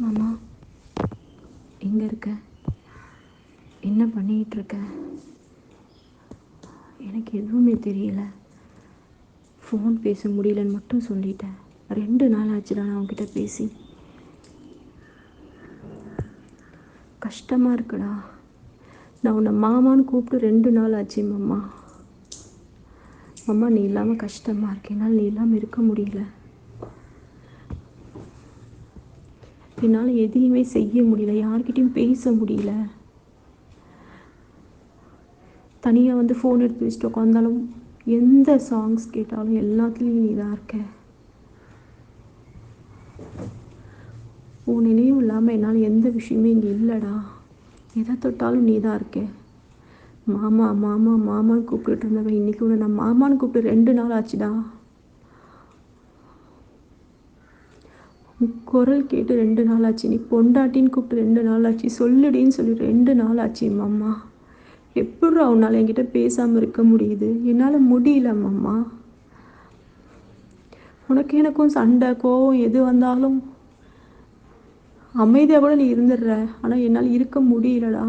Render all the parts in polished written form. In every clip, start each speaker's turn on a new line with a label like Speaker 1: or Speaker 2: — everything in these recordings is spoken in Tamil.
Speaker 1: மாமா, எங்கே இருக்க? என்ன பண்ணிகிட்ருக்க? எனக்கு எதுவுமே தெரியல. ஃபோன் பேச முடியலன்னு மட்டும் சொல்லிட்டேன். 2 நாள் ஆச்சுடா நான் உன்கிட்ட பேசி. கஷ்டமாக இருக்குடா. நான் உன்னை மாமான்னு கூப்பிட்டு 2 நாள் ஆச்சு மாமா. மாமா, நீ இல்லாமல் கஷ்டமாக இருக்கு. என்னால் நீ இல்லாமல் இருக்க முடியல. என்னால் எதையுமே செய்ய முடியல, யார்கிட்டையும் பேச முடியல. தனியாக வந்து ஃபோன் எடுத்து வச்சுட்டு உட்காந்தாலும் எந்த சாங்ஸ் கேட்டாலும் எல்லாத்துலேயும் நீ தான் இருக்க. உன் நினைவும் இல்லாமல் என்னால் எந்த விஷயமே இங்கே இல்லைடா. எதை தொட்டாலும் நீ தான் இருக்க. மாமா மாமா மாமான்னு கூப்பிட்டுட்டு இருந்தவன் இன்றைக்கி உன்னை நான் மாமான்னு கூப்பிட்டு 2 நாள் ஆச்சுடா. குரல் கேட்டு 2 நாள் ஆச்சு. நீ பொண்டாட்டின்னு கூப்பிட்டு 2 நாள் ஆச்சு. சொல்லுடின்னு சொல்லி 2 நாள் ஆச்சு மாமா. எப்பட்றா உன்னால் என்கிட்ட பேசாமல் இருக்க முடியுது? என்னால் முடியல மாமா. உனக்கு எனக்கும் சண்டை கோவம் எது வந்தாலும் அமைதியாக கூட நீ இருந்துடுற. ஆனால் என்னால் இருக்க முடியலடா.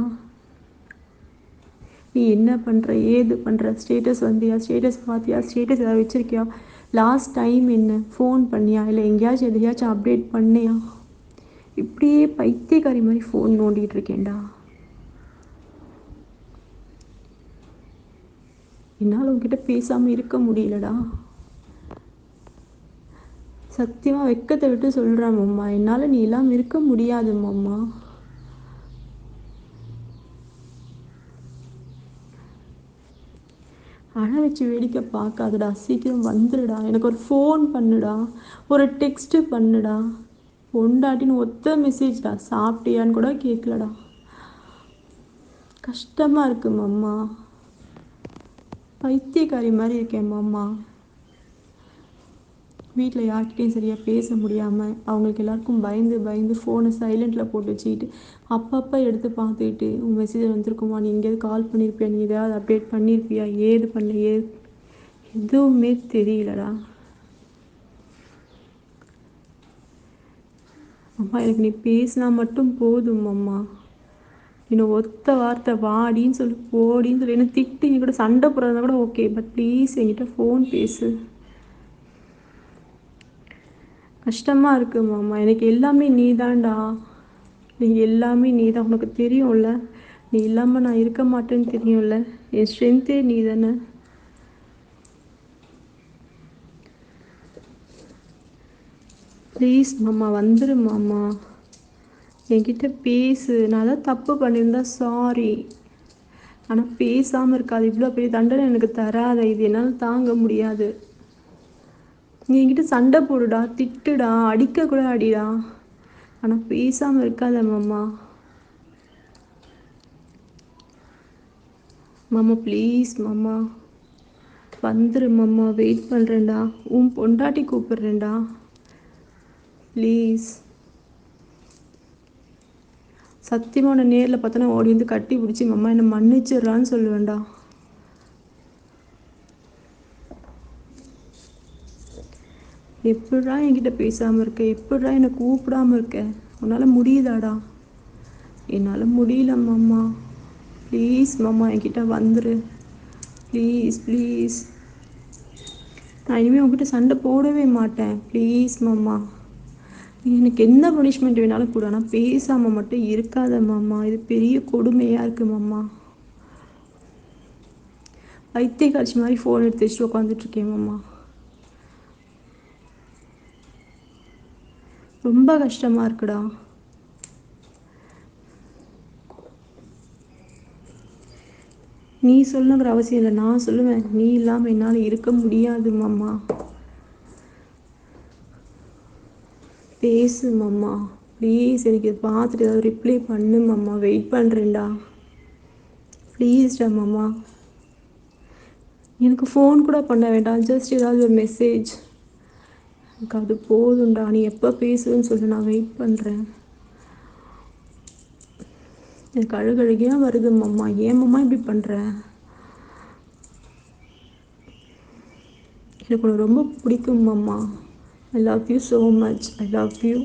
Speaker 1: நீ என்ன பண்ணுற, ஏது பண்ணுற? ஸ்டேட்டஸ் வந்தியா? ஸ்டேட்டஸ் பார்த்தியா? ஸ்டேட்டஸ் ஏதாவது வச்சுருக்கியா? லாஸ்ட் டைம் என்ன ஃபோன் பண்ணியா? இல்லை எங்கேயாச்சும் எதையாச்சும் அப்டேட் பண்ணியா? இப்படியே பைத்தியக்காரி மாதிரி ஃபோன் நோண்டிகிட்டு இருக்கேன்டா. என்னால் உன்கிட்ட பேசாமல் இருக்க முடியலடா. சத்தியமாக வெக்கத்தை விட்டு சொல்கிறேன் மாமா, என்னால் நீ இல்லாமல் இருக்க முடியாது மாமா. அழ வச்சு வேடிக்கை பார்க்காதடா. சீக்கிரம் வந்துடுடா. எனக்கு ஒரு ஃபோன் பண்ணுடா, ஒரு டெக்ஸ்ட்டு பண்ணுடா. பொண்டாட்டின்னு ஒத்த மெசேஜ்டா. சாப்பிட்டியான்னு கூட கேட்கலடா. கஷ்டமாக இருக்கு மாமா. பைத்தியக்காரி மாதிரி இருக்கேன் மாமா. வீட்டில் யார்கிட்டையும் சரியாக பேச முடியாமல் அவங்களுக்கு எல்லாருக்கும் பயந்து பயந்து ஃபோனை சைலண்டில் போட்டு வச்சுக்கிட்டு அப்பப்போ எடுத்து பார்த்துக்கிட்டு உன் மெசேஜ் வந்திருக்குமா, நீ எங்கேயாவது கால் பண்ணியிருப்பியா, நீ எதாவது அப்டேட் பண்ணியிருப்பியா, ஏது பண்ண எதுவுமே தெரியலடா. அம்மா, எனக்கு நீ பேசினா மட்டும் போதும் அம்மா. இன்னும் ஒத்த வார்த்தை வாடின்னு சொல்லி போடின்னு சொல்லி என்ன திட்டு, நீ கூட சண்டை போடுறதா கூட ஓகே, பட் ப்ளீஸ் என்கிட்ட ஃபோன் பேசு. கஷ்டமாக இருக்குது மாமா. எனக்கு எல்லாமே நீ தான்டா. நீ எல்லாமே நீ தான். உனக்கு தெரியும்ல, நீ இல்லாமல் நான் இருக்க மாட்டேன்னு தெரியும்ல. என் ஸ்ட்ரென்த்தே நீ தானே. ப்ளீஸ் மாமா, வந்துடு மாமா. என்கிட்ட பேசு. நான் தான் தப்பு பண்ணியிருந்தா சாரி. ஆனால் பேசாமல் இருக்காது. இவ்வளோ பெரிய தண்டனை எனக்கு தராத. இது என்னால் தாங்க முடியாது. நீ என்கிட்ட சண்டை போடுடா, திட்டுடா, அடிக்க கூட அடிடா. ஆனால் பேசாமல் இருக்காத மாமா. மாமா ப்ளீஸ் மாமா, வந்துரு மாமா. வெயிட் பண்ணுறேன்டா. உன் பொண்டாட்டி கூப்பிட்றேன்டா. ப்ளீஸ். சத்தியமாக உன்னை நேரில் பார்த்தோன்னா ஓடி வந்து கட்டி பிடிச்சி மாமா என்னை மன்னிச்சிடுறான்னு சொல்லுவேன்டா. எப்படிடா என்கிட்ட பேசாமல் இருக்க? எப்படிடா என்னை கூப்பிடாமல் இருக்க? உன்னால் முடியுதாடா? என்னால் முடியல மாமா. ப்ளீஸ் மாமா, என்கிட்ட வந்துரு. Please please. நான் இனிமேல் உங்ககிட்ட சண்டை போடவே மாட்டேன். ப்ளீஸ் மாமா. எனக்கு என்ன பனிஷ்மெண்ட் வேணாலும் கூட, ஆனால் பேசாமல் மட்டும் இருக்காத மாமா. இது பெரிய கொடுமையாக இருக்குது மாமா. வைத்திய காட்சி மாதிரி ஃபோன் எடுத்து வச்சுட்டு உட்காந்துட்ருக்கேன் மாமா. ரொம்ப கஷ்டமாக இருக்குடா. நீ சொல்லணுங்கிற அவசியம் இல்லை, நான் சொல்லுவேன். நீ இல்லாமல் என்னால் இருக்க முடியாது மாமா. பேசு மாமா ப்ளீஸ். எனக்கு இதை பார்த்துட்டு ஏதாவது ரிப்ளை பண்ணு மாமா. வெயிட் பண்ணுறேன்டா. ப்ளீஸ்டா மாமா. எனக்கு ஃபோன் கூட பண்ண வேண்டாம், ஜஸ்ட் ஏதாவது ஒரு மெசேஜ், எனக்கு அது போதும்டா. நீ எப்போ பேசுவேன்னு சொல்லி நான் வெயிட் பண்ணுறேன். எனக்கு அழுகழுகையாக வருது மாமா. ஏன் மாமா இப்படி பண்ணுற? எனக்கு உனக்கு ரொம்ப பிடிக்கும் மாமா. I love you so much. I love you.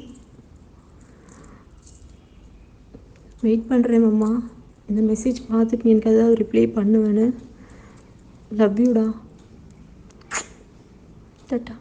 Speaker 1: Wait பண்ணுறேன் மாமா. இந்த மெசேஜ் பார்த்துட்டு நீ எனக்கு ஏதாவது ரிப்ளை பண்ணுவேன்னு. லவ் யூடா. டாட்டா.